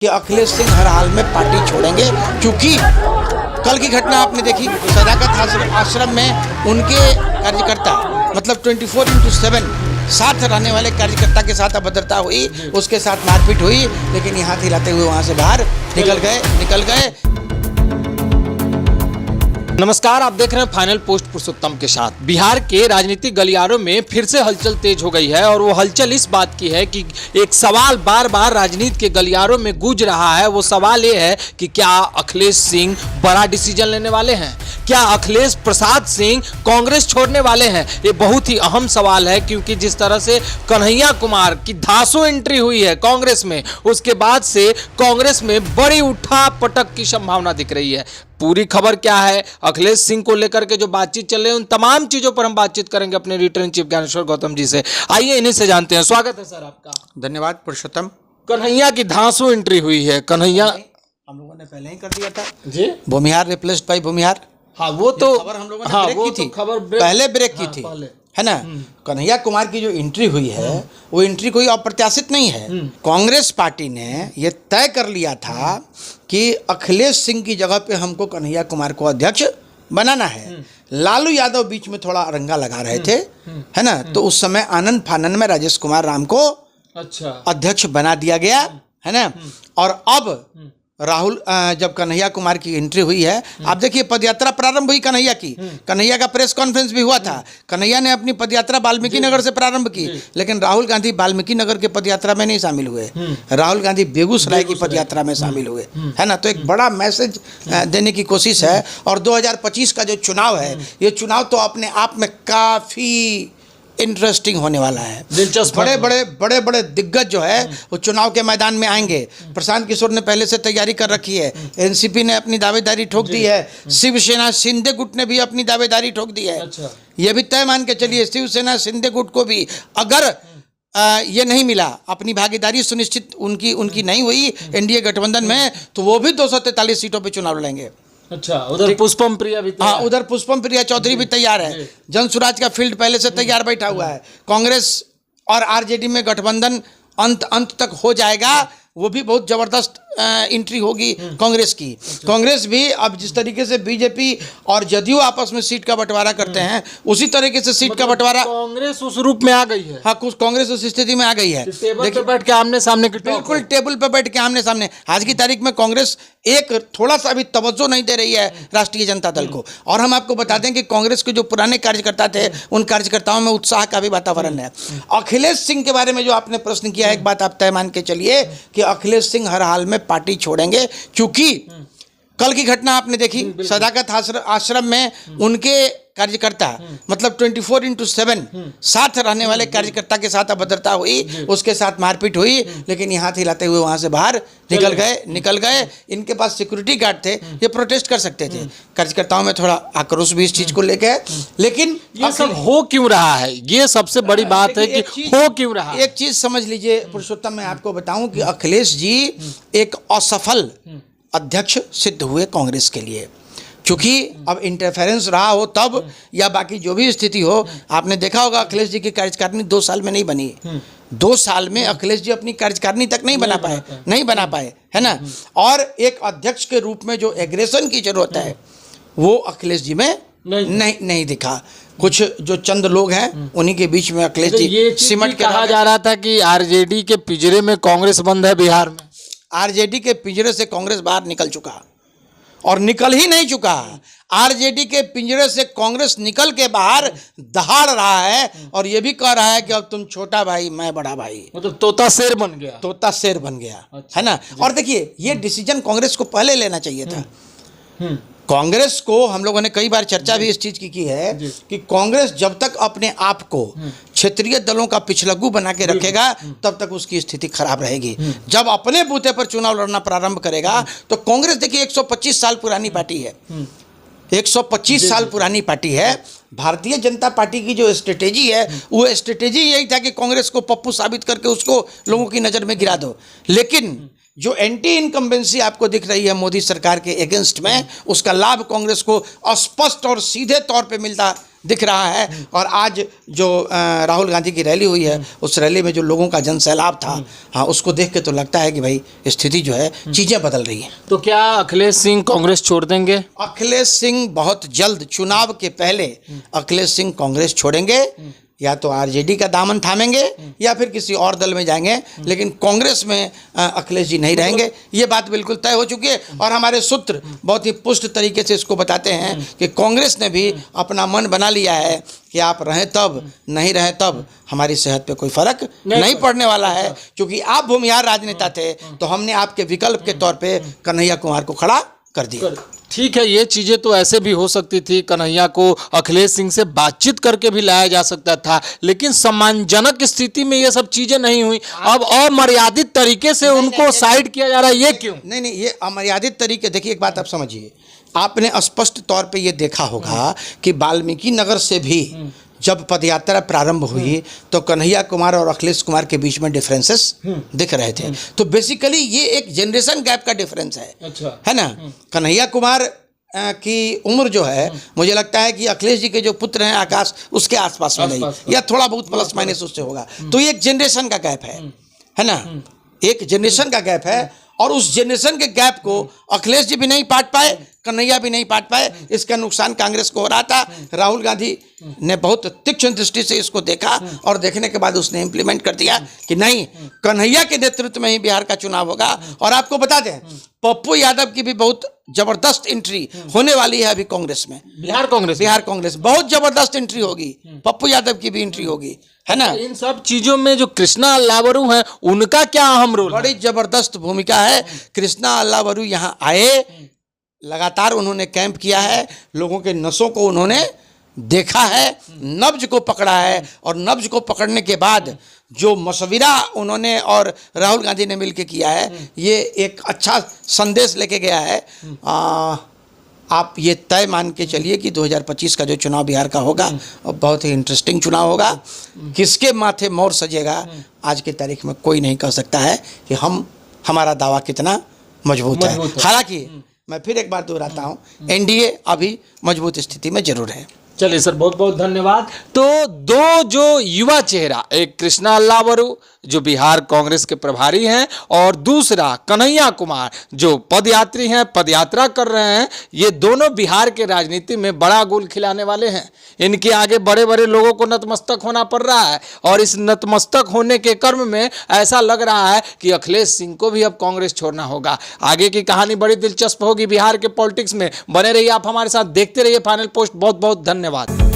कि अखिलेश सिंह हर हाल में पार्टी छोड़ेंगे, क्योंकि कल की घटना आपने देखी। सदाकत आश्रम में उनके कार्यकर्ता मतलब 24/7 साथ रहने वाले कार्यकर्ता के साथ अभद्रता हुई, उसके साथ मारपीट हुई, लेकिन ये हाथ हिलाते हुए वहां से बाहर निकल गए। नमस्कार, आप देख रहे हैं फाइनल पोस्ट पुरुषोत्तम के साथ। बिहार के राजनीतिक गलियारों में फिर से हलचल तेज हो गई है और वो हलचल इस बात की है कि एक सवाल बार बार राजनीति के गलियारों में गूंज रहा है। वो सवाल ये है कि क्या अखिलेश सिंह बड़ा डिसीजन लेने वाले हैं, क्या अखिलेश प्रसाद सिंह कांग्रेस छोड़ने वाले हैं। ये बहुत ही अहम सवाल है, क्योंकि जिस तरह से कन्हैया कुमार की धांसू एंट्री हुई है कांग्रेस में, उसके बाद से कांग्रेस में बड़ी उठा पटक की संभावना दिख रही है। पूरी खबर क्या है, अखिलेश सिंह को लेकर के जो बातचीत चल रही है, उन तमाम चीजों पर हम बातचीत करेंगे अपने रिटर्न चीफ ज्ञानेश्वर गौतम जी से। आइए इन्हीं से जानते हैं। स्वागत है सर आपका। धन्यवाद पुरुषोत्तम। कन्हैया की धांसू एंट्री हुई है। कन्हैया हम लोगों ने पहले ही कर दिया था जी, भूमिहार रिप्लेस्ड बाय भूमिहार। हाँ वो तो खबर हम लोगों ने हाँ, ब्रेक वो की तो थी, खबर पहले ब्रेक की थी, पहले। है ना। कन्हैया कुमार की जो एंट्री हुई है वो एंट्री कोई अप्रत्याशित नहीं है। कांग्रेस पार्टी ने ये तय कर लिया था कि अखिलेश सिंह की जगह पे हमको कन्हैया कुमार को अध्यक्ष बनाना है। लालू यादव बीच में थोड़ा अरंगा लगा रहे थे, है ना। तो उस समय आनंद फानन में राजेश कुमार राम को अच्छा अध्यक्ष बना दिया गया, है ना। और अब राहुल जब कन्हैया कुमार की एंट्री हुई है, आप देखिए पदयात्रा प्रारंभ हुई कन्हैया की। कन्हैया का प्रेस कॉन्फ्रेंस भी हुआ था। कन्हैया ने अपनी पदयात्रा वाल्मीकि नगर से प्रारंभ की, लेकिन राहुल गांधी वाल्मीकि नगर के पदयात्रा में नहीं शामिल हुए। राहुल गांधी बेगूसराय की पदयात्रा में शामिल हुए, है ना। तो एक बड़ा मैसेज देने की कोशिश है। और 2025 का जो चुनाव है, ये चुनाव तो अपने आप में काफी इंटरेस्टिंग होने वाला है। दिलचस्प। बड़े बड़े दिग्गज जो है वो चुनाव के मैदान में आएंगे। प्रशांत किशोर ने पहले से तैयारी कर रखी है, एनसीपी ने अपनी दावेदारी ठोक दी है, शिवसेना शिंदे गुट ने भी अपनी दावेदारी ठोक दी है। अच्छा। ये भी तय मान के चलिए, शिवसेना शिंदे गुट को भी अगर ये नहीं मिला, अपनी भागीदारी सुनिश्चित उनकी नहीं हुई एनडीए गठबंधन में, तो वो भी 243 सीटों पर चुनाव लड़ेंगे। अच्छा, उधर पुष्पम प्रिया भी हाँ, उधर पुष्पम प्रिया चौधरी भी तैयार है। जनसुराज का फील्ड पहले से तैयार बैठा हुआ है। कांग्रेस और आरजेडी में गठबंधन अंत तक हो जाएगा। वो भी बहुत जबरदस्त एंट्री होगी कांग्रेस की। कांग्रेस भी अब जिस तरीके से बीजेपी और जदयू आपस में सीट का बंटवारा करते हैं, उसी तरीके से सीट का बंटवारा कांग्रेस उस रूप में आ गई है। हाँ, कुछ कांग्रेस उस स्थिति में आ गई है। टेबल पे बैठ के आमने सामने बिल्कुल टेबल पे बैठ के आमने सामने। आज की तारीख में कांग्रेस एक थोड़ा सा भी तवज्जो नहीं दे रही है राष्ट्रीय जनता दल को। और हम आपको बता दें कि कांग्रेस के जो पुराने कार्यकर्ता थे, उन कार्यकर्ताओं में उत्साह का भी वातावरण है। अखिलेश सिंह के बारे में जो आपने प्रश्न किया, एक बात आप तय मान के चलिए कि अखिलेश सिंह हर हाल में पार्टी छोड़ेंगे, क्योंकि कल की घटना आपने देखी। सदाकत आश्रम में उनके कार्यकर्ता मतलब 24/7 साथ रहने वाले कार्यकर्ता के साथ अभद्रता हुई, उसके साथ मारपीट हुई, लेकिन ये हाथ हिलाते हुए वहां से बाहर निकल गए। इनके पास सिक्योरिटी गार्ड थे, ये प्रोटेस्ट कर सकते थे। कार्यकर्ताओं में थोड़ा आक्रोश भी इस चीज को लेके है, लेकिन ये सब हो क्यों रहा है, ये सबसे बड़ी बात है कि हो क्यों रहा है। एक चीज समझ लीजिए पुरुषोत्तम, मैं आपको बताऊं कि अखिलेश जी एक असफल अध्यक्ष सिद्ध हुए कांग्रेस के लिए, क्योंकि अब इंटरफेरेंस रहा हो तब या बाकी जो भी स्थिति हो। आपने देखा होगा अखिलेश जी की कार्यकारिणी 2 साल में नहीं बनी। 2 साल में अखिलेश जी अपनी कार्यकारिणी तक नहीं बना पाए, है ना। और एक अध्यक्ष के रूप में जो एग्रेशन की जरूरत है, वो अखिलेश जी में नहीं दिखा। कुछ जो चंद लोग हैं उन्हीं के बीच में अखिलेश जी सिमट के कहा जा रहा था कि आरजेडी के पिंजरे में कांग्रेस बंद है बिहार में। आरजेडी के पिंजरे से कांग्रेस बाहर निकल चुका, और निकल ही नहीं चुका। आरजेडी के पिंजरे से कांग्रेस निकल के बाहर दहाड़ रहा है, और ये भी कह रहा है कि अब तुम छोटा भाई मैं बड़ा भाई, मतलब तोता शेर बन गया। है ना। और देखिए, ये डिसीजन कांग्रेस को पहले लेना चाहिए था। कांग्रेस को हम लोगों ने कई बार चर्चा भी इस चीज की है कि कांग्रेस जब तक अपने आप को क्षेत्रीय दलों का पिछलग्गू बना के रखेगा, तब तक उसकी स्थिति खराब रहेगी। जब अपने बूते पर चुनाव लड़ना प्रारंभ करेगा, तो कांग्रेस देखिए 125 साल पुरानी पार्टी है, 125 साल पुरानी पार्टी है। भारतीय जनता पार्टी की जो स्ट्रेटेजी है, वो स्ट्रेटेजी यही था कि कांग्रेस को पप्पू साबित करके उसको लोगों की नज़र में गिरा दो। लेकिन जो एंटी इनकम्बेंसी आपको दिख रही है मोदी सरकार के अगेंस्ट में, उसका लाभ कांग्रेस को स्पष्ट और सीधे तौर पे मिलता दिख रहा है। और आज जो राहुल गांधी की रैली हुई है, उस रैली में जो लोगों का जन सैलाब था, हाँ, उसको देख के तो लगता है कि भाई स्थिति जो है, चीज़ें बदल रही हैं। तो क्या अखिलेश सिंह कांग्रेस छोड़ देंगे? अखिलेश सिंह बहुत जल्द, चुनाव के पहले अखिलेश सिंह कांग्रेस छोड़ेंगे, या तो आरजेडी का दामन थामेंगे या फिर किसी और दल में जाएंगे, लेकिन कांग्रेस में अखिलेश जी नहीं रहेंगे। ये बात बिल्कुल तय हो चुकी है और हमारे सूत्र बहुत ही पुष्ट तरीके से इसको बताते हैं कि कांग्रेस ने भी अपना मन बना लिया है कि आप रहें तब, नहीं रहें तब, हमारी सेहत पे कोई फर्क नहीं पड़ने वाला है, क्योंकि आप भूमिहार राजनेता थे, तो हमने आपके विकल्प के तौर पे कन्हैया कुमार को खड़ा कर दिया। ठीक है, ये चीजें तो ऐसे भी हो सकती थी, कन्हैया को अखिलेश सिंह से बातचीत करके भी लाया जा सकता था, लेकिन सम्मानजनक स्थिति में ये सब चीजें नहीं हुई। अब अमर्यादित तरीके से उनको साइड किया जा रहा है, ये क्यों? नहीं, ये अमर्यादित तरीके, देखिए एक बात आप समझिए, आपने स्पष्ट तौर पे ये देखा होगा कि वाल्मीकि नगर से भी जब पदयात्रा प्रारंभ हुई तो कन्हैया कुमार और अखिलेश कुमार के बीच में डिफरेंसेस दिख रहे थे। तो बेसिकली ये एक जनरेशन गैप का डिफरेंस है, अच्छा, है ना। कन्हैया कुमार की उम्र जो है, मुझे लगता है कि अखिलेश जी के जो पुत्र हैं आकाश, उसके आसपास में नहीं, या थोड़ा बहुत प्लस माइनस उससे होगा। तो ये एक जनरेशन का गैप है ना, एक जनरेशन का गैप है, और उस जनरेशन के गैप को अखिलेश जी भी नहीं पाट पाए, कन्हैया भी नहीं पाट पाए। इसका नुकसान कांग्रेस को हो रहा था। राहुल गांधी ने बहुत तीक्ष्ण दृष्टि से इसको देखा और देखने के बाद उसने इम्प्लीमेंट कर दिया कि नहीं, कन्हैया के नेतृत्व में ही बिहार का चुनाव होगा। और आपको बता दें, पप्पू यादव की भी बहुत जबरदस्त एंट्री होने वाली है अभी कांग्रेस में। बिहार कांग्रेस बहुत जबरदस्त एंट्री होगी, पप्पू यादव की भी एंट्री होगी, है ना। इन सब चीजों में जो कृष्णा अल्लावरू हैं, उनका क्या अहम रोल? बड़ी जबरदस्त भूमिका है। कृष्णा अल्लावरू यहाँ आए, लगातार उन्होंने कैंप किया है, लोगों के नसों को उन्होंने देखा है, नब्ज को पकड़ा है, और नब्ज को पकड़ने के बाद जो मशविरा उन्होंने और राहुल गांधी ने मिलकर किया है, ये एक अच्छा संदेश लेके गया है। आप ये तय मान के चलिए कि 2025 का जो चुनाव बिहार का होगा, बहुत ही इंटरेस्टिंग चुनाव होगा। किसके माथे मोर सजेगा, आज की तारीख में कोई नहीं कह सकता है कि हमारा दावा कितना मजबूत है। हालांकि मैं फिर एक बार दोहराता हूँ, एनडीए अभी मजबूत स्थिति में जरूर है। चलिए सर, बहुत बहुत धन्यवाद। तो दो जो युवा चेहरा, एक कृष्णा अल्लावरू जो बिहार कांग्रेस के प्रभारी हैं, और दूसरा कन्हैया कुमार जो पदयात्री हैं, पदयात्रा कर रहे हैं, ये दोनों बिहार के राजनीति में बड़ा गोल खिलाने वाले हैं। इनके आगे बड़े बड़े लोगों को नतमस्तक होना पड़ रहा है, और इस नतमस्तक होने के क्रम में ऐसा लग रहा है कि अखिलेश सिंह को भी अब कांग्रेस छोड़ना होगा। आगे की कहानी बड़ी दिलचस्प होगी बिहार के पॉलिटिक्स में। बने रहिए आप हमारे साथ, देखते रहिए फाइनल पोस्ट। बहुत बहुत धन्यवाद।